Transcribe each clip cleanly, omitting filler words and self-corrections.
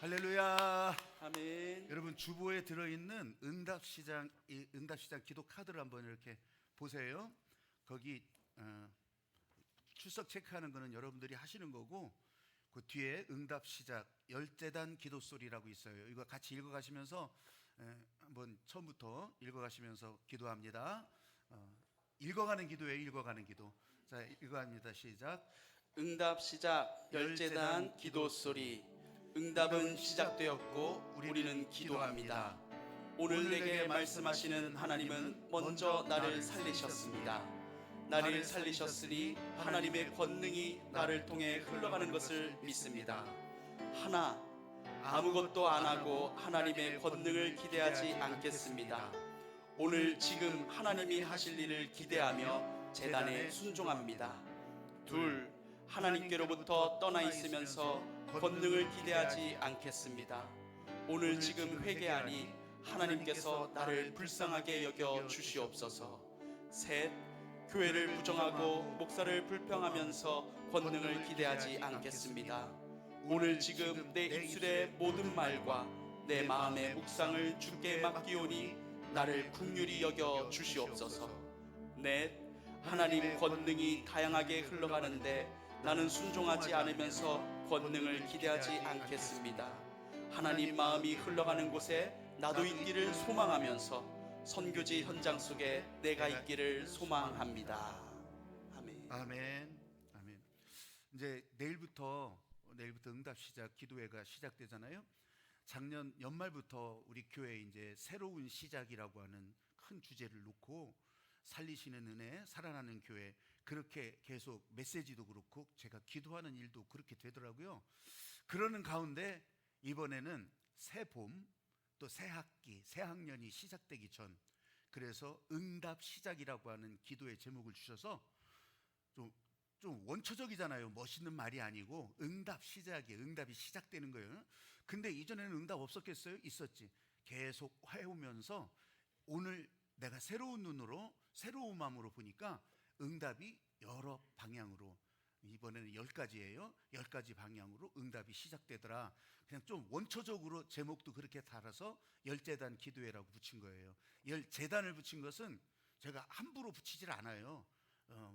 할렐루야. 아멘. 여러분 주보에 들어있는 응답시장 기도 카드를 한번 이렇게 보세요. 거기 출석 체크하는 거는 여러분들이 하시는 거고, 그 뒤에 응답시작 열재단 기도소리라고 있어요. 이거 같이 읽어가시면서 한번 처음부터 읽어가시면서 기도합니다. 읽어가는 기도예요. 읽어가는 기도. 자, 읽어갑니다. 시작. 응답 시작 열재단 기도 소리. 응답은 시작되었고 우리는 기도합니다. 오늘 내게 말씀하시는 하나님은 먼저 나를 살리셨습니다. 나를 살리셨으니 하나님의 권능이 나를 통해 흘러가는 것을 믿습니다. 하나, 아무것도 안 하고 하나님의 권능을 기대하지 않겠습니다. 오늘 지금 하나님이 하실 일을 기대하며 제단에 순종합니다. 둘, 하나님께로부터 떠나 있으면서 권능을 기대하지 않겠습니다. 오늘 지금 회개하니 하나님께서 나를 불쌍하게 여겨 주시옵소서. 셋, 교회를 부정하고 목사를 불평하면서 권능을 기대하지 않겠습니다. 오늘 지금 내 입술의 모든 말과 내 마음의 묵상을 주께 맡기오니 나를 긍휼히 여겨 주시옵소서. 넷, 하나님 권능이 다양하게 흘러가는데 나는 순종하지 않으면서 권능을 기대하지 않겠습니다. 하나님 마음이 흘러가는 곳에 나도 있기를 소망하면서 선교지 현장 속에 내가 있기를 소망합니다. 아멘. 아멘. 아멘. 이제 내일부터 응답 시작 기도회가 시작되잖아요. 작년 연말부터 우리 교회 이제 새로운 시작이라고 하는 큰 주제를 놓고 살리시는 은혜, 살아나는 교회, 그렇게 계속 메시지도 그렇고 제가 기도하는 일도 그렇게 되더라고요. 그러는 가운데 이번에는 새 봄, 또 새 학기, 새 학년이 시작되기 전, 그래서 응답 시작이라고 하는 기도의 제목을 주셔서 좀 원초적이잖아요. 멋있는 말이 아니고 응답 시작이에요. 응답이 시작되는 거예요. 근데 이전에는 응답 없었겠어요? 있었지. 계속 해오면서 오늘 내가 새로운 눈으로 새로운 마음으로 보니까 응답이 여러 방향으로, 이번에는 10가지예요 10가지 방향으로 응답이 시작되더라. 그냥 좀 원초적으로 제목도 그렇게 달아서 열재단 기도회라고 붙인 거예요. 열재단을 붙인 것은 제가 함부로 붙이질 않아요.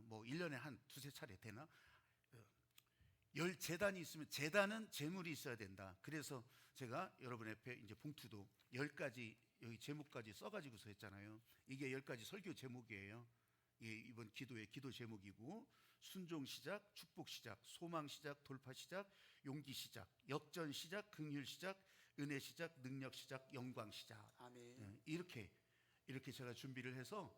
뭐 1년에 한 두세 차례 되나? 열재단이 있으면 재단은 재물이 있어야 된다. 그래서 제가 여러분 앞에 이제 봉투도 10가지 여기 제목까지 써가지고서 했잖아요. 이게 10가지 설교 제목이에요. 이번 기도의 기도 제목이고, 순종 시작, 축복 시작, 소망 시작, 돌파 시작, 용기 시작, 역전 시작, 긍휼 시작, 은혜 시작, 능력 시작, 영광 시작. 아멘. 이렇게 제가 준비를 해서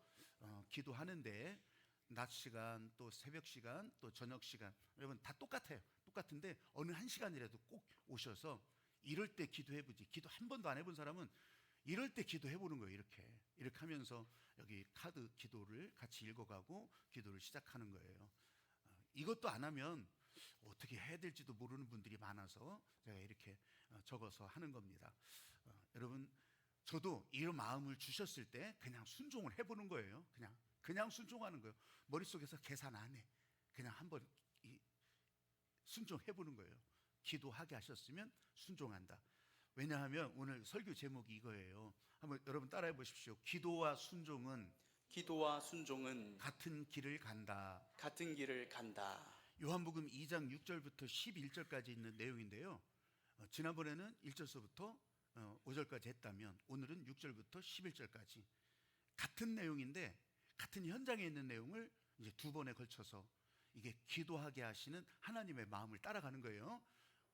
기도하는데, 낮 시간, 또 새벽 시간, 또 저녁 시간, 여러분 다 똑같아요. 똑같은데 어느 한 시간이라도 꼭 오셔서 이럴 때 기도해보지. 기도 한 번도 안 해본 사람은 이럴 때 기도해보는 거예요. 이렇게 하면서 여기 카드 기도를 같이 읽어가고 기도를 시작하는 거예요. 이것도 안 하면 어떻게 해야 될지도 모르는 분들이 많아서 제가 이렇게 적어서 하는 겁니다. 여러분, 저도 이런 마음을 주셨을 때 그냥 순종을 해보는 거예요. 그냥 순종하는 거예요. 머릿속에서 계산 안 해. 그냥 한번 순종해보는 거예요. 기도하게 하셨으면 순종한다. 왜냐하면 오늘 설교 제목이 이거예요. 한번 여러분 따라해 보십시오. 기도와 순종은 같은 길을 간다. 같은 길을 간다. 요한복음 2장 6절부터 11절까지 있는 내용인데요. 지난번에는 1절서부터 5절까지 했다면 오늘은 6절부터 11절까지 같은 내용인데 같은 현장에 있는 내용을 이제 두 번에 걸쳐서 이게 기도하게 하시는 하나님의 마음을 따라가는 거예요.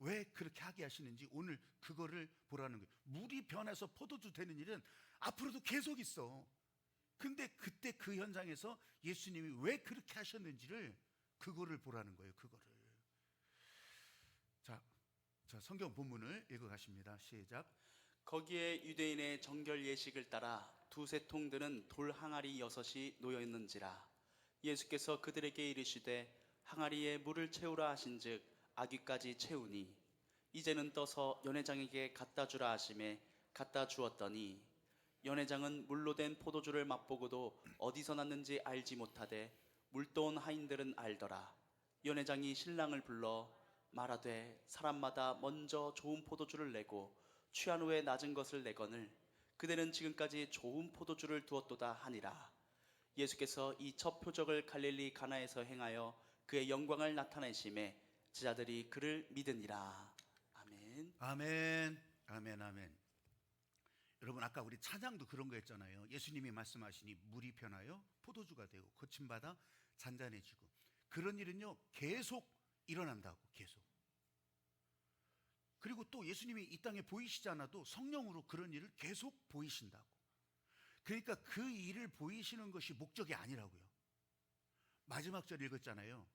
왜 그렇게 하게 하시는지 오늘 그거를 보라는 거예요. 물이 변해서 포도주 되는 일은 앞으로도 계속 있어. 근데 그때 그 현장에서 예수님이 왜 그렇게 하셨는지를 그거를 보라는 거예요. 그거를. 자, 성경 본문을 읽어가십니다. 시작. 거기에 유대인의 정결 예식을 따라 두세 통 드는 돌 항아리 6이 놓여 있는지라. 예수께서 그들에게 이르시되 항아리에 물을 채우라 하신즉 아귀까지 채우니 이제는 떠서 연회장에게 갖다 주라 하심에 갖다 주었더니 연회장은 물로 된 포도주를 맛보고도 어디서 났는지 알지 못하되 물떠온 하인들은 알더라. 연회장이 신랑을 불러 말하되 사람마다 먼저 좋은 포도주를 내고 취한 후에 낮은 것을 내거늘 그대는 지금까지 좋은 포도주를 두었도다 하니라. 예수께서 이 첫 표적을 갈릴리 가나에서 행하여 그의 영광을 나타내심에 제자들이 그를 믿으니라. 아멘. 아멘, 아멘, 아멘. 여러분 아까 우리 찬양도 그런 거 했잖아요. 예수님이 말씀하시니 물이 변하여 포도주가 되고 거침받아 잔잔해지고, 그런 일은요 계속 일어난다고. 계속. 그리고 또 예수님이 이 땅에 보이시지 않아도 성령으로 그런 일을 계속 보이신다고. 그러니까 그 일을 보이시는 것이 목적이 아니라고요. 마지막 절 읽었잖아요.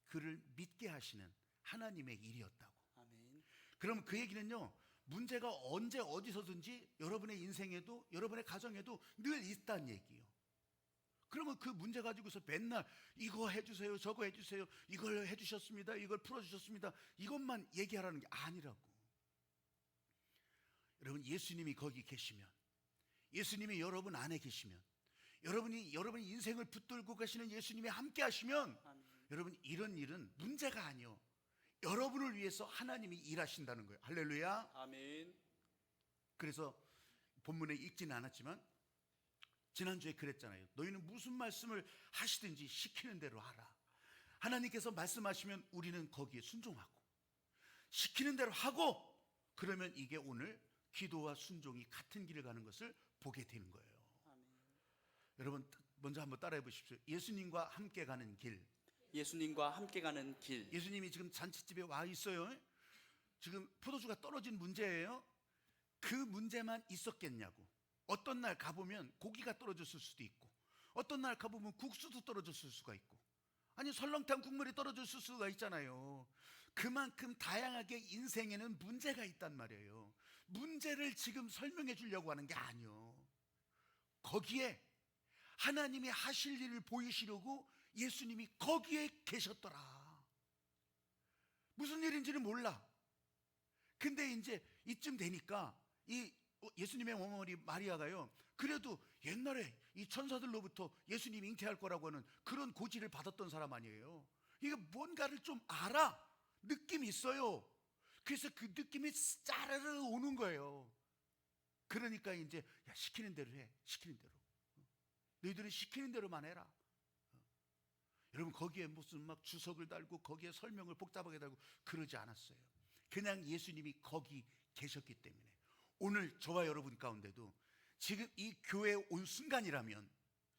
그를 믿게 하시는 하나님의 일이었다고. 아멘. 그럼 그 얘기는요, 문제가 언제 어디서든지 여러분의 인생에도 여러분의 가정에도 늘 있다는 얘기예요. 그러면 그 문제 가지고서 맨날 이거 해주세요, 저거 해주세요, 이걸 해주셨습니다, 이걸 풀어주셨습니다, 이것만 얘기하라는 게 아니라고. 여러분, 예수님이 거기 계시면, 예수님이 여러분 안에 계시면, 여러분이 인생을 붙들고 가시는 예수님이 함께 하시면, 아멘. 여러분, 이런 일은 문제가 아니요, 여러분을 위해서 하나님이 일하신다는 거예요. 할렐루야. 아멘. 그래서 본문에 읽지는 않았지만 지난주에 그랬잖아요. 너희는 무슨 말씀을 하시든지 시키는 대로 하라. 하나님께서 말씀하시면 우리는 거기에 순종하고, 시키는 대로 하고, 그러면 이게 오늘 기도와 순종이 같은 길을 가는 것을 보게 되는 거예요. 아멘. 여러분 먼저 한번 따라해 보십시오. 예수님과 함께 가는 길. 예수님과 함께 가는 길. 예수님이 지금 잔치집에 와 있어요. 지금 포도주가 떨어진 문제예요. 그 문제만 있었겠냐고. 어떤 날 가보면 고기가 떨어졌을 수도 있고, 어떤 날 가보면 국수도 떨어졌을 수가 있고, 아니 설렁탕 국물이 떨어졌을 수가 있잖아요. 그만큼 다양하게 인생에는 문제가 있단 말이에요. 문제를 지금 설명해 주려고 하는 게 아니요, 거기에 하나님이 하실 일을 보이시려고 예수님이 거기에 계셨더라. 무슨 일인지는 몰라. 근데 이제 이쯤 되니까 이 예수님의 어머니 마리아가요, 그래도 옛날에 이 천사들로부터 예수님 잉태할 거라고 하는 그런 고지를 받았던 사람 아니에요. 이게 뭔가를 좀 알아. 느낌이 있어요. 그래서 그 느낌이 짜르르 오는 거예요. 그러니까 이제 야, 시키는 대로 해. 시키는 대로. 너희들은 시키는 대로만 해라. 여러분 거기에 무슨 막 주석을 달고 거기에 설명을 복잡하게 달고 그러지 않았어요. 그냥 예수님이 거기 계셨기 때문에 오늘 저와 여러분 가운데도 지금 이 교회에 온 순간이라면,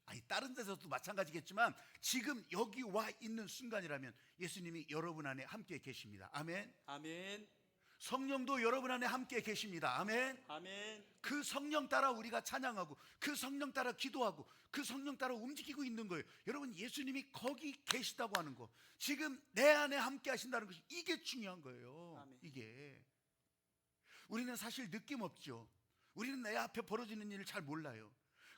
아니 다른 데서도 마찬가지겠지만 지금 여기 와 있는 순간이라면 예수님이 여러분 안에 함께 계십니다. 아멘. 아멘. 성령도 여러분 안에 함께 계십니다. 아멘. 아멘. 그 성령 따라 우리가 찬양하고, 그 성령 따라 기도하고, 그 성령 따라 움직이고 있는 거예요. 여러분 예수님이 거기 계시다고 하는 거, 지금 내 안에 함께 하신다는 것이, 이게 중요한 거예요. 아멘. 이게 우리는 사실 느낌 없죠. 우리는 내 앞에 벌어지는 일을 잘 몰라요.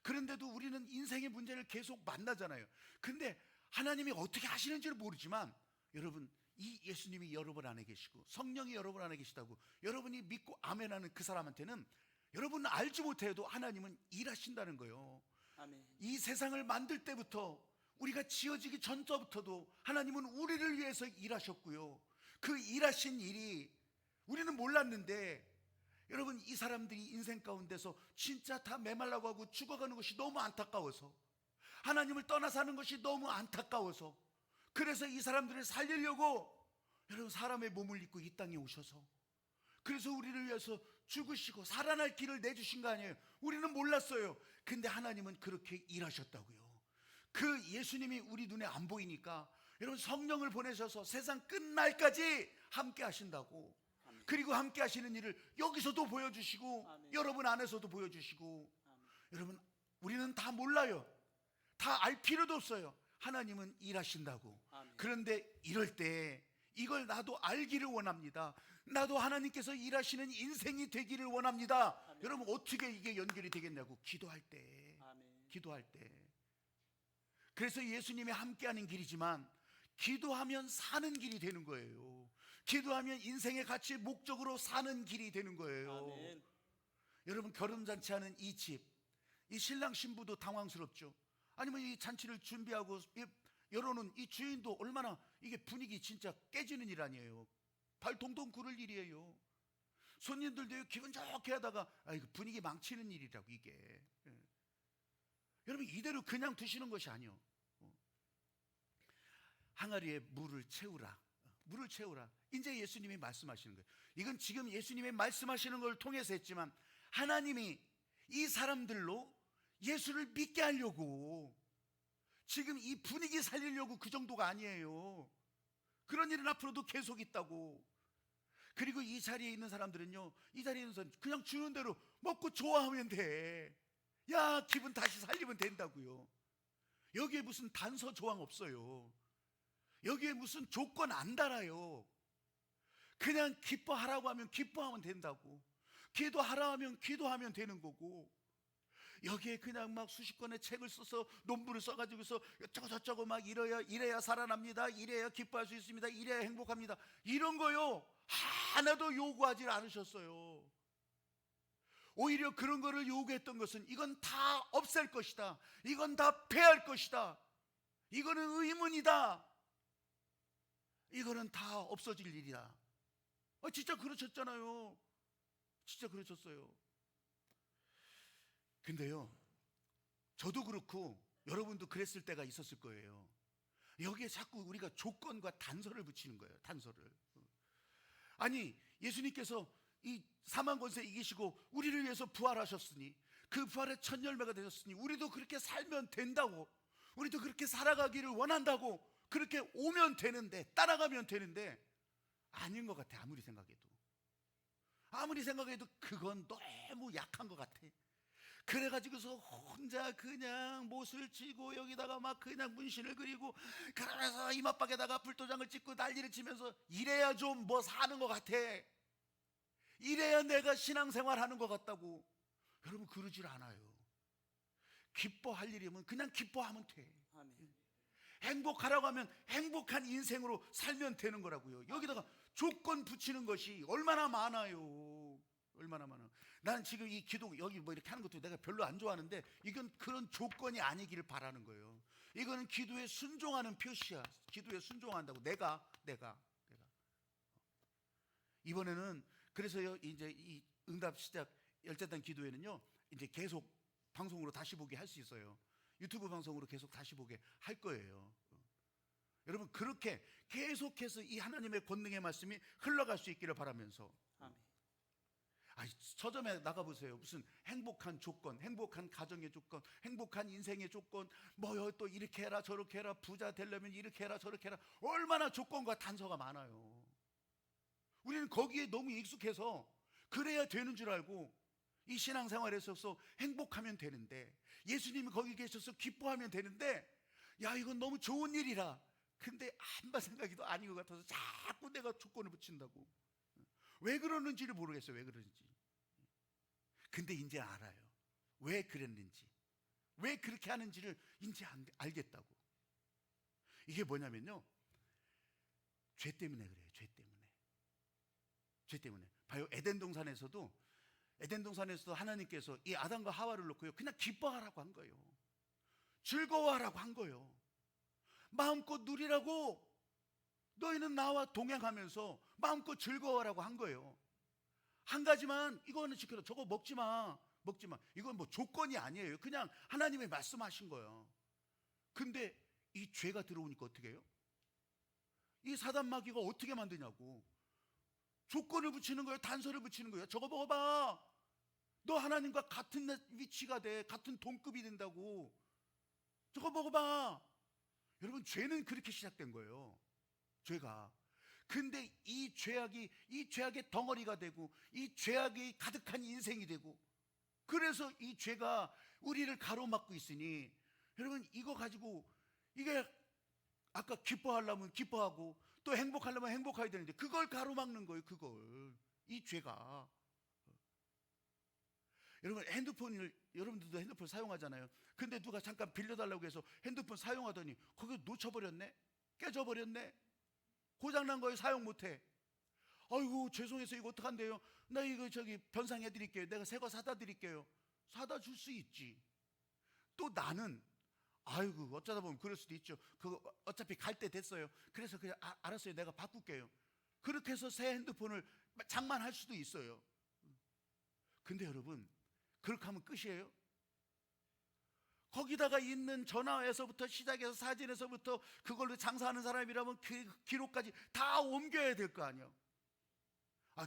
그런데도 우리는 인생의 문제를 계속 만나잖아요. 근데 하나님이 어떻게 하시는지를 모르지만, 여러분 이 예수님이 여러분 안에 계시고 성령이 여러분 안에 계시다고 여러분이 믿고 아멘하는 그 사람한테는, 여러분은 알지 못해도 하나님은 일하신다는 거예요. 아멘. 이 세상을 만들 때부터, 우리가 지어지기 전부터도 하나님은 우리를 위해서 일하셨고요. 그 일하신 일이 우리는 몰랐는데, 여러분 이 사람들이 인생 가운데서 진짜 다 메말라고 하고 죽어가는 것이 너무 안타까워서, 하나님을 떠나 사는 것이 너무 안타까워서, 그래서 이 사람들을 살리려고 여러분 사람의 몸을 입고 이 땅에 오셔서, 그래서 우리를 위해서 죽으시고 살아날 길을 내주신 거 아니에요. 우리는 몰랐어요. 근데 하나님은 그렇게 일하셨다고요. 그 예수님이 우리 눈에 안 보이니까 여러분 성령을 보내셔서 세상 끝날까지 함께 하신다고. 아멘. 그리고 함께 하시는 일을 여기서도 보여주시고, 아멘. 여러분 안에서도 보여주시고. 아멘. 여러분 우리는 다 몰라요. 다 알 필요도 없어요. 하나님은 일하신다고. 아멘. 그런데 이럴 때 이걸 나도 알기를 원합니다. 나도 하나님께서 일하시는 인생이 되기를 원합니다. 아멘. 여러분 어떻게 이게 연결이 되겠냐고. 기도할 때. 아멘. 기도할 때. 그래서 예수님이 함께하는 길이지만, 기도하면 사는 길이 되는 거예요. 기도하면 인생의 가치, 목적으로 사는 길이 되는 거예요. 아멘. 여러분 결혼잔치하는 이 집, 이 신랑 신부도 당황스럽죠. 아니면 이 잔치를 준비하고 열어놓은 이 주인도 얼마나, 이게 분위기 진짜 깨지는 일 아니에요. 발 동동 구를 일이에요. 손님들도 기분 좋게 하다가 분위기 망치는 일이라고 이게. 여러분 이대로 그냥 두시는 것이 아니요. 항아리에 물을 채우라. 물을 채우라. 이제 예수님이 말씀하시는 거예요. 이건 지금 예수님이 말씀하시는 걸 통해서 했지만 하나님이 이 사람들로 예수를 믿게 하려고 지금 이 분위기 살리려고 그 정도가 아니에요. 그런 일은 앞으로도 계속 있다고. 그리고 이 자리에 있는 사람들은요, 이 자리에 있는 사람 그냥 주는 대로 먹고 좋아하면 돼. 야, 기분 다시 살리면 된다고요. 여기에 무슨 단서 조항 없어요. 여기에 무슨 조건 안 달아요. 그냥 기뻐하라고 하면 기뻐하면 된다고. 기도하라 하면 기도하면 되는 거고. 여기에 그냥 막 수십 권의 책을 써서 논문을 써가지고서 어쩌고 저쩌고 막 이래야 살아납니다. 이래야 기뻐할 수 있습니다. 이래야 행복합니다. 이런 거요 하나도 요구하지 않으셨어요. 오히려 그런 거를 요구했던 것은 이건 다 없앨 것이다. 이건 다 폐할 것이다. 이거는 의문이다. 이거는 다 없어질 일이다. 진짜 그러셨잖아요. 진짜 그러셨어요. 근데요, 저도 그렇고 여러분도 그랬을 때가 있었을 거예요. 여기에 자꾸 우리가 조건과 단서를 붙이는 거예요. 단서를. 아니, 예수님께서 이 사망 권세 이기시고 우리를 위해서 부활하셨으니, 그 부활의 첫 열매가 되셨으니 우리도 그렇게 살면 된다고, 우리도 그렇게 살아가기를 원한다고, 그렇게 오면 되는데, 따라가면 되는데 아닌 것 같아. 아무리 생각해도 그건 너무 약한 것 같아. 그래가지고서 혼자 그냥 못을 치고 여기다가 막 그냥 문신을 그리고 그러면서 이마박에다가 불도장을 찍고 난리를 치면서 이래야 좀 뭐 사는 것 같아. 이래야 내가 신앙생활 하는 것 같다고. 여러분 그러질 않아요. 기뻐할 일이면 그냥 기뻐하면 돼. 아멘. 행복하라고 하면 행복한 인생으로 살면 되는 거라고요. 여기다가 조건 붙이는 것이 얼마나 많아요. 얼마나 많아. 나는 지금 이 기도 여기 뭐 이렇게 하는 것도 내가 별로 안 좋아하는데 이건 그런 조건이 아니기를 바라는 거예요. 이거는 기도에 순종하는 표시야. 기도에 순종한다고. 내가 이번에는 그래서요 이제 이 응답 시작 열자단 기도회는요 이제 계속 방송으로 다시 보게 할 수 있어요. 유튜브 방송으로 계속 다시 보게 할 거예요. 여러분 그렇게 계속해서 이 하나님의 권능의 말씀이 흘러갈 수 있기를 바라면서. 아멘. 서점에 나가보세요. 무슨 행복한 조건, 행복한 가정의 조건, 행복한 인생의 조건, 뭐요 또 이렇게 해라 저렇게 해라, 부자 되려면 이렇게 해라 저렇게 해라, 얼마나 조건과 단서가 많아요. 우리는 거기에 너무 익숙해서 그래야 되는 줄 알고 이 신앙생활에 있어서 행복하면 되는데, 예수님이 거기 계셔서 기뻐하면 되는데, 야 이건 너무 좋은 일이라. 근데 한번 생각해도 아닌 것 같아서 자꾸 내가 조건을 붙인다고. 왜 그러는지를 모르겠어요. 왜 그러는지. 근데 이제 알아요. 왜 그랬는지, 왜 그렇게 하는지를 이제 알겠다고. 이게 뭐냐면요, 죄 때문에 그래요. 죄 때문에. 봐요. 에덴 동산에서도 하나님께서 이 아담과 하와를 놓고요 그냥 기뻐하라고 한 거예요. 즐거워하라고 한 거예요. 마음껏 누리라고. 너희는 나와 동행하면서 마음껏 즐거워하라고 한 거예요. 한 가지만 이거는 지켜라. 저거 먹지 마. 이건 뭐 조건이 아니에요. 그냥 하나님이 말씀하신 거예요. 근데 이 죄가 들어오니까 어떻게 해요? 이 사단 마귀가 어떻게 만드냐고. 조건을 붙이는 거예요. 단서를 붙이는 거예요. 저거 먹어봐. 너 하나님과 같은 위치가 돼. 같은 동급이 된다고. 저거 먹어봐. 여러분 죄는 그렇게 시작된 거예요. 죄가. 근데 이 죄악의 덩어리가 되고 이 죄악이 가득한 인생이 되고, 그래서 이 죄가 우리를 가로막고 있으니, 여러분 이거 가지고 이게 아까 기뻐하려면 기뻐하고 또 행복하려면 행복해야 되는데 그걸 가로막는 거예요. 그걸. 이 죄가. 여러분 여러분들도 핸드폰 사용하잖아요. 근데 누가 잠깐 빌려달라고 해서 핸드폰 사용하더니 거기 놓쳐버렸네, 깨져버렸네, 고장난 거예요. 사용 못해. 아이고 죄송해서 이거 어떡한데요. 나 이거 변상해 드릴게요. 내가 새 거 사다 드릴게요. 사다 줄 수 있지. 또 나는 아이고 어쩌다 보면 그럴 수도 있죠. 그거 어차피 갈 때 됐어요. 그래서 그냥 알았어요. 내가 바꿀게요. 그렇게 해서 새 핸드폰을 장만할 수도 있어요. 근데 여러분, 그렇게 하면 끝이에요? 거기다가 있는 전화에서부터 시작해서 사진에서부터 그걸로 장사하는 사람이라면 그 기록까지 다 옮겨야 될 거 아니에요.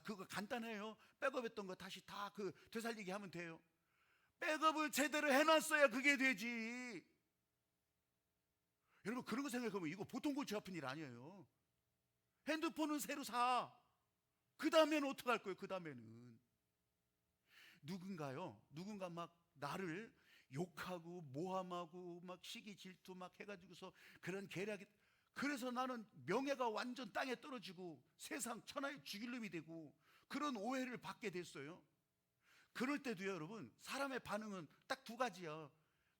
그거 간단해요. 백업했던 거 다시 다 되살리게 하면 돼요. 백업을 제대로 해놨어야 그게 되지. 여러분, 그런 거 생각해보면 이거 보통 골치 아픈 일 아니에요. 핸드폰은 새로 사. 그 다음에는 어떡할 거예요? 그 다음에는 누군가 막 나를 욕하고 모함하고 막 시기 질투 막 해가지고서 그런 계략이, 그래서 나는 명예가 완전 땅에 떨어지고 세상 천하의 죽일 놈이 되고 그런 오해를 받게 됐어요. 그럴 때도요, 여러분, 사람의 반응은 딱 두 가지야.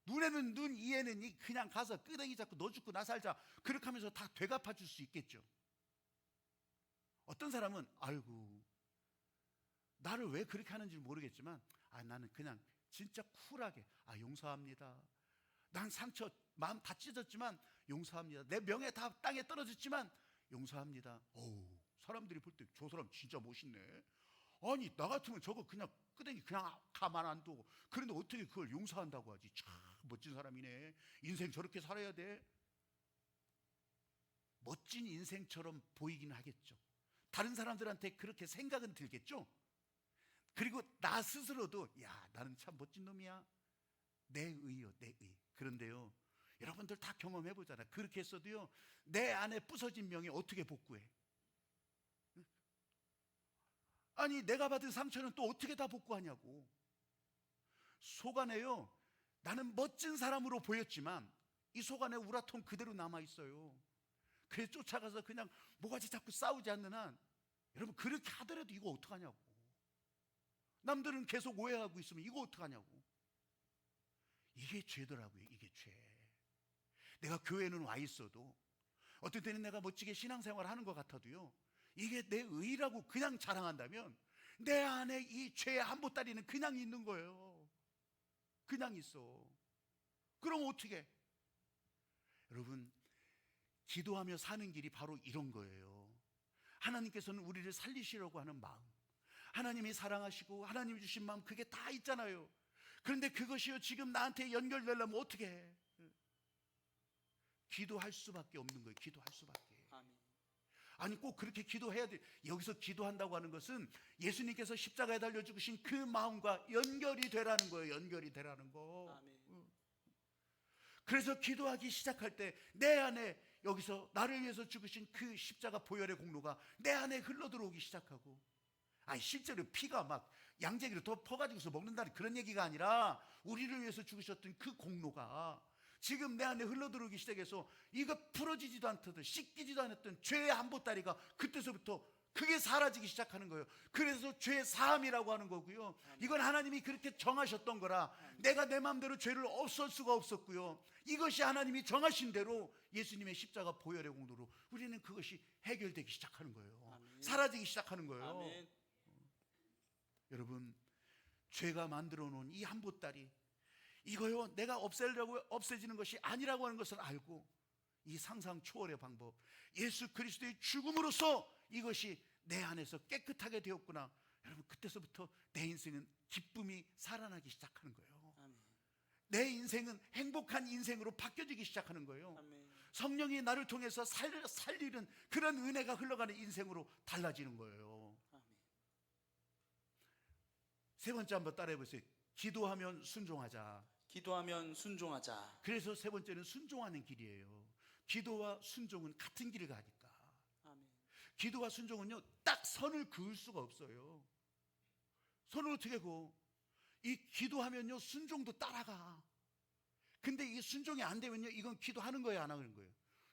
눈에는 눈, 이에는 이, 그냥 가서 끄댕이 잡고 너 죽고 나 살자, 그렇게 하면서 다 되갚아 줄 수 있겠죠. 어떤 사람은 아이고 나를 왜 그렇게 하는지 모르겠지만 나는 그냥 진짜 쿨하게 용서합니다. 난 상처 마음 다 찢었지만 용서합니다. 내 명예 다 땅에 떨어졌지만 용서합니다. 사람들이 볼 때 저 사람 진짜 멋있네. 아니 나 같으면 저거 그냥 끄댕이 그냥 가만 안 두고, 그런데 어떻게 그걸 용서한다고 하지? 참 멋진 사람이네. 인생 저렇게 살아야 돼. 멋진 인생처럼 보이긴 하겠죠. 다른 사람들한테 그렇게 생각은 들겠죠. 그리고 나 스스로도 나는 참 멋진 놈이야. 내 의요, 내 의. 그런데요, 여러분들 다 경험해 보잖아. 그렇게 했어도요, 내 안에 부서진 명예 어떻게 복구해? 아니 내가 받은 상처는 또 어떻게 다 복구하냐고. 속 안에요, 나는 멋진 사람으로 보였지만 이 속 안에 우라통 그대로 남아 있어요. 그래서 쫓아가서 그냥 뭐가지 자꾸 싸우지 않는 한, 여러분 그렇게 하더라도 이거 어떡하냐고. 남들은 계속 오해하고 있으면 이거 어떡하냐고. 이게 죄더라고요. 이게 죄. 내가 교회는 와 있어도 어떤 때는 내가 멋지게 신앙생활을 하는 것 같아도요, 이게 내 의라고 그냥 자랑한다면 내 안에 이 죄의 한 보따리는 그냥 있는 거예요. 그냥 있어. 그럼 어떻게? 여러분, 기도하며 사는 길이 바로 이런 거예요. 하나님께서는 우리를 살리시려고 하는 마음, 하나님이 사랑하시고 하나님이 주신 마음, 그게 다 있잖아요. 그런데 그것이요, 지금 나한테 연결되려면 어떻게 해? 기도할 수밖에 없는 거예요. 기도할 수밖에. 아니 꼭 그렇게 기도해야 돼. 여기서 기도한다고 하는 것은 예수님께서 십자가에 달려 죽으신 그 마음과 연결이 되라는 거예요. 연결이 되라는 거. 아멘. 그래서 기도하기 시작할 때 내 안에, 여기서 나를 위해서 죽으신 그 십자가 보혈의 공로가 내 안에 흘러들어오기 시작하고, 실제로 피가 막 양재기로 더 퍼가지고서 먹는다는 그런 얘기가 아니라 우리를 위해서 죽으셨던 그 공로가 지금 내 안에 흘러들어오기 시작해서 이거 풀어지지도 않던, 씻기지도 않았던 죄의 한 보따리가 그때서부터 그게 사라지기 시작하는 거예요. 그래서 죄 사함이라고 하는 거고요. 이건 하나님이 그렇게 정하셨던 거라 내가 내 마음대로 죄를 없앨 수가 없었고요. 이것이 하나님이 정하신 대로 예수님의 십자가 보혈의 공로로 우리는 그것이 해결되기 시작하는 거예요. 아멘. 사라지기 시작하는 거예요. 아멘. 여러분, 죄가 만들어 놓은 이 한 보따리, 이거요, 내가 없애려고 없애지는 것이 아니라고 하는 것을 알고 이 상상 초월의 방법, 예수 그리스도의 죽음으로써 이것이 내 안에서 깨끗하게 되었구나. 여러분, 그때서부터 내 인생은 기쁨이 살아나기 시작하는 거예요. 아멘. 내 인생은 행복한 인생으로 바뀌어지기 시작하는 거예요. 아멘. 성령이 나를 통해서 살리는 그런 은혜가 흘러가는 인생으로 달라지는 거예요. 아멘. 세 번째 한번 따라해 보세요. 기도하면 순종하자. 기도하면 순종하자. 그래서 세 번째는 순종하는 길이에요. 기도와 순종은 같은 길을 가니까. 아멘. 기도와 순종은요, 딱 선을 그을 수가 없어요. 선을 어떻게 그어? 이 기도하면요, 순종도 따라가. 근데 이 순종이 안 되면요, 이건 기도하는 거예요, 안 하는 거예요?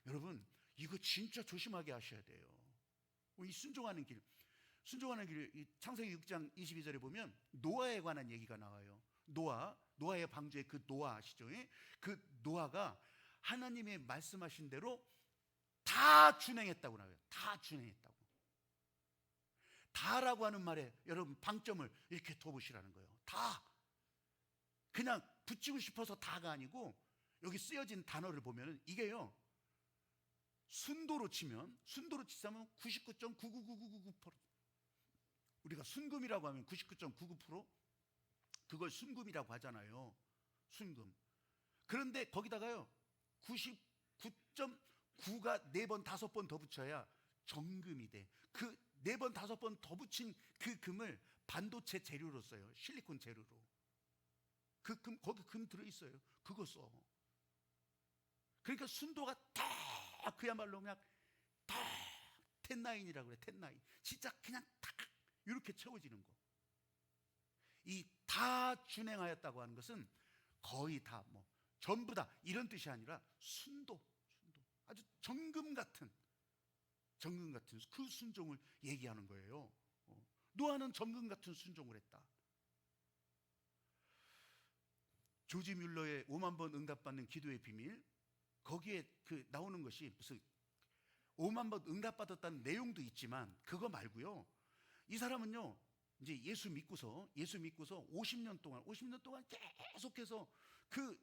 여러분, 이거 진짜 조심하게 하셔야 돼요. 이 순종하는 길, 이 창세기 6장 22절에 보면 노아에 관한 얘기가 나와요. 노아의 방주에 그 노아 아시죠? 그 노아가 하나님의 말씀하신 대로 다 준행했다고 나와요. 다 준행했다고. 다라고 하는 말에 여러분 방점을 이렇게 둬보시라는 거예요. 다. 그냥 붙이고 싶어서 다가 아니고, 여기 쓰여진 단어를 보면 이게요, 순도로 치자면 99.99999%. 우리가 순금이라고 하면 99.99% 그걸 순금이라고 하잖아요. 순금. 그런데 거기다가요 99.9가 4번 5번 더 붙여야 정금이 돼. 그 4번 5번 더 붙인 그 금을 반도체 재료로 써요. 실리콘 재료로. 그 금, 거기 금 들어있어요. 그거 써. 그러니까 순도가 딱 그야말로 그냥 딱 10-9이라고 그래. 10-9. 진짜 그냥 딱 이렇게 채워지는 거. 이 다 준행하였다고 하는 것은 거의 다 뭐 전부 다 이런 뜻이 아니라 순도. 아주 정금 같은 그 순종을 얘기하는 거예요. 노아는 정금 같은 순종을 했다. 조지 뮬러의 5만 번 응답받는 기도의 비밀, 거기에 그 나오는 것이 무슨 5만 번 응답받았다는 내용도 있지만 그거 말고요. 이 사람은요, 이제 예수 믿고서 50년 동안 계속해서 그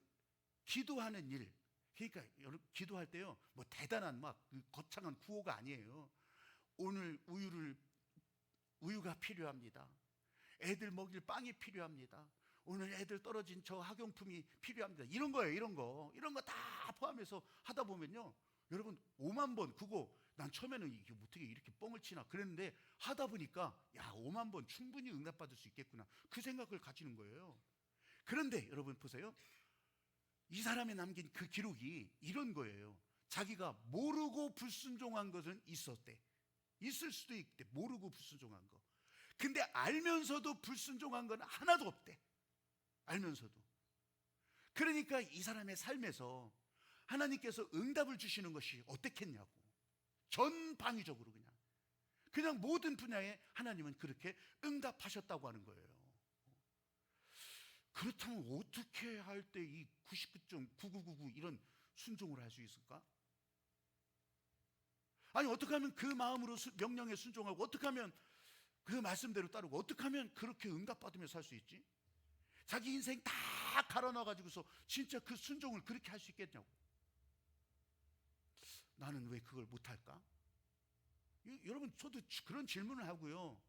기도하는 일, 그러니까 기도할 때요, 뭐 대단한 막 거창한 구호가 아니에요. 오늘 우유가 필요합니다. 애들 먹일 빵이 필요합니다. 오늘 애들 떨어진 저 학용품이 필요합니다. 이런 거예요, 이런 거 다 포함해서 하다 보면요, 여러분 5만 번 그거 난 처음에는 이게 어떻게 이렇게 뻥을 치나 그랬는데 하다 보니까 야 5만 번 충분히 응답받을 수 있겠구나 그 생각을 가지는 거예요. 그런데 여러분 보세요. 이 사람이 남긴 그 기록이 이런 거예요. 자기가 모르고 불순종한 것은 있었대. 있을 수도 있대. 모르고 불순종한 거. 근데 알면서도 불순종한 건 하나도 없대. 알면서도. 그러니까 이 사람의 삶에서 하나님께서 응답을 주시는 것이 어떻겠냐고. 전방위적으로 그냥 모든 분야에 하나님은 그렇게 응답하셨다고 하는 거예요. 그렇다면 어떻게 할 때 이 99.9999 이런 순종을 할 수 있을까? 아니 어떻게 하면 그 마음으로 명령에 순종하고 어떻게 하면 그 말씀대로 따르고 어떻게 하면 그렇게 응답받으며 살 수 있지? 자기 인생 다 갈아넣어가지고서 진짜 그 순종을 그렇게 할 수 있겠냐고. 나는 왜 그걸 못할까? 여러분 저도 그런 질문을 하고요.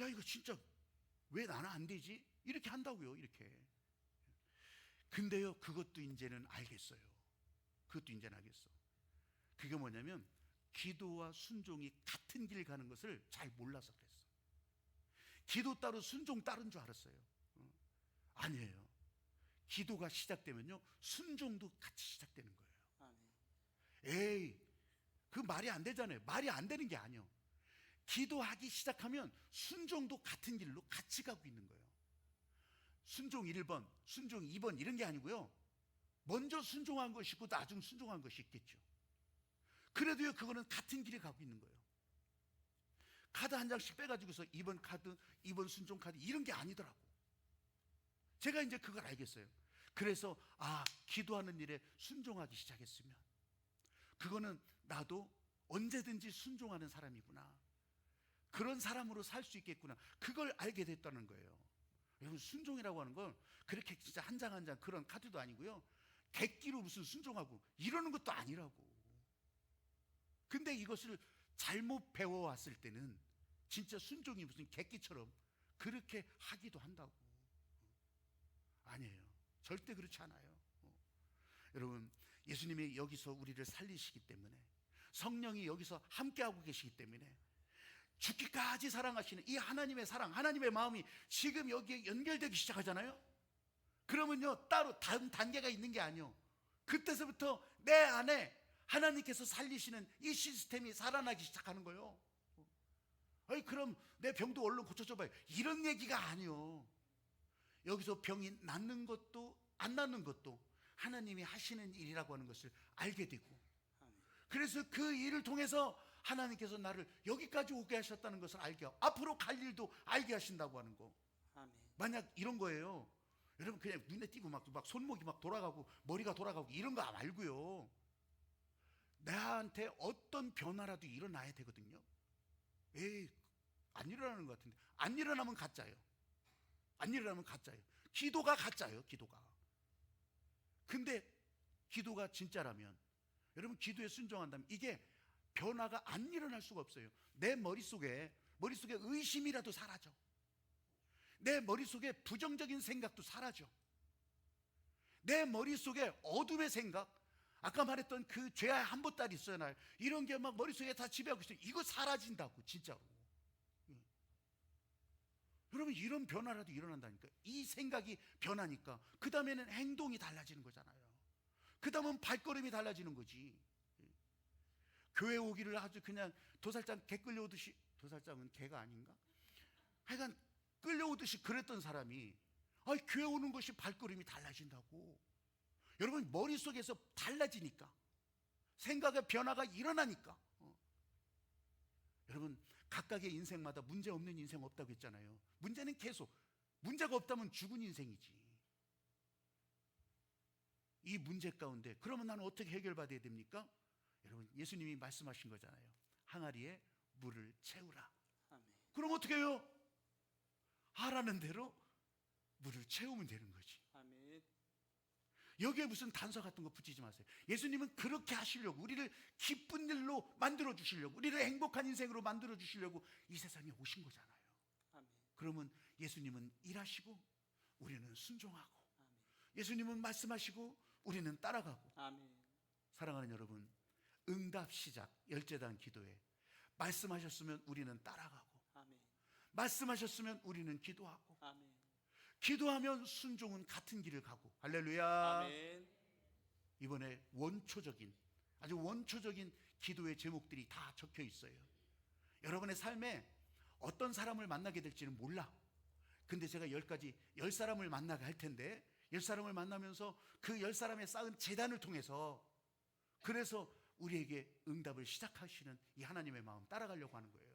야 이거 진짜 왜 나는 안 되지? 이렇게 한다고요. 이렇게. 근데요 그것도 이제는 알겠어요. 그게 뭐냐면 기도와 순종이 같은 길 가는 것을 잘 몰라서 그랬어. 기도 따로 순종 따른 줄 알았어요. 아니에요. 기도가 시작되면요 순종도 같이 시작되는 거예요. 에이 그 말이 안 되잖아요. 말이 안 되는 게 아니에요. 기도하기 시작하면 순종도 같은 길로 같이 가고 있는 거예요. 순종 1번, 순종 2번 이런 게 아니고요. 먼저 순종한 것이 있고 나중 순종한 것이 있겠죠. 그래도요 그거는 같은 길에 가고 있는 거예요. 카드 한 장씩 빼가지고서 2번 카드, 2번 순종 카드 이런 게 아니더라고. 제가 이제 그걸 알겠어요. 그래서 기도하는 일에 순종하기 시작했으면 그거는 나도 언제든지 순종하는 사람이구나. 그런 사람으로 살 수 있겠구나. 그걸 알게 됐다는 거예요. 여러분 순종이라고 하는 건 그렇게 진짜 한 장 한 장 그런 카드도 아니고요. 객기로 무슨 순종하고 이러는 것도 아니라고. 근데 이것을 잘못 배워왔을 때는 진짜 순종이 무슨 객기처럼 그렇게 하기도 한다고. 아니에요. 절대 그렇지 않아요. 여러분 예수님이 여기서 우리를 살리시기 때문에 성령이 여기서 함께하고 계시기 때문에 죽기까지 사랑하시는 이 하나님의 사랑, 하나님의 마음이 지금 여기에 연결되기 시작하잖아요. 그러면요 따로 다른 단계가 있는 게 아니에요. 그때서부터 내 안에 하나님께서 살리시는 이 시스템이 살아나기 시작하는 거예요. 아니 그럼 내 병도 얼른 고쳐줘 봐요. 이런 얘기가 아니에요. 여기서 병이 낫는 것도 안 낫는 것도 하나님이 하시는 일이라고 하는 것을 알게 되고, 그래서 그 일을 통해서 하나님께서 나를 여기까지 오게 하셨다는 것을 알게 하고 앞으로 갈 일도 알게 하신다고 하는 거. 만약 이런 거예요, 여러분 그냥 눈에 띄고 막 손목이 막 돌아가고 머리가 돌아가고 이런 거 말고요, 나한테 어떤 변화라도 일어나야 되거든요. 에이 안 일어나는 것 같은데. 안 일어나면 가짜예요. 기도가 가짜예요. 기도가. 근데 기도가 진짜라면 여러분 기도에 순종한다면 이게 변화가 안 일어날 수가 없어요. 내 머릿속에 의심이라도 사라져. 내 머릿속에 부정적인 생각도 사라져. 내 머릿속에 어둠의 생각, 아까 말했던 그 죄의 한보따리 있어요. 이런 게 막 머릿속에 다 지배하고 있어요. 이거 사라진다고, 진짜로. 여러분 이런 변화라도 일어난다니까. 이 생각이 변하니까 그 다음에는 행동이 달라지는 거잖아요. 그 다음은 발걸음이 달라지는 거지. 교회 오기를 아주 그냥 도살장 개 끌려오듯이, 도살장은 개가 아닌가? 하여간 끌려오듯이 그랬던 사람이 교회 오는 것이 발걸음이 달라진다고. 여러분 머릿속에서 달라지니까, 생각의 변화가 일어나니까. 여러분 각각의 인생마다 문제 없는 인생 없다고 했잖아요. 문제는 계속, 문제가 없다면 죽은 인생이지. 이 문제 가운데 그러면 나는 어떻게 해결받아야 됩니까? 여러분 예수님이 말씀하신 거잖아요. 항아리에 물을 채우라. 아멘. 그럼 어떻게 해요? 하라는 대로 물을 채우면 되는 거지. 아멘. 여기에 무슨 단서 같은 거 붙이지 마세요. 예수님은 그렇게 하시려고, 우리를 기쁜 일로 만들어 주시려고, 우리를 행복한 인생으로 만들어 주시려고 이 세상에 오신 거잖아요. 아멘. 그러면 예수님은 일하시고 우리는 순종하고, 아멘. 예수님은 말씀하시고 우리는 따라가고. 아멘. 사랑하는 여러분, 응답 시작 열재단 기도에 말씀하셨으면 우리는 따라가고, 아멘. 말씀하셨으면 우리는 기도하고, 아멘. 기도하면 순종은 같은 길을 가고. 할렐루야. 아멘. 이번에 아주 원초적인 기도의 제목들이 다 적혀 있어요. 여러분의 삶에 어떤 사람을 만나게 될지는 몰라. 근데 제가 10사람을 만나게 할 텐데, 10사람을 만나면서 그 10사람의 쌓은 재단을 통해서, 그래서 우리에게 응답을 시작하시는 이 하나님의 마음 따라가려고 하는 거예요.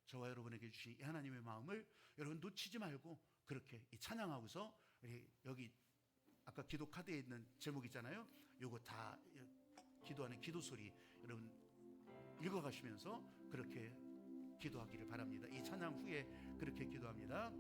저와 여러분에게 주신 이 하나님의 마음을 여러분 놓치지 말고, 그렇게 찬양하고서 우리 여기 아까 기도 카드에 있는 제목 있잖아요. 요거 다 기도하는 기도 소리 여러분 읽어가시면서 그렇게 기도하기를 바랍니다. 이 찬양 후에 그렇게 기도합니다.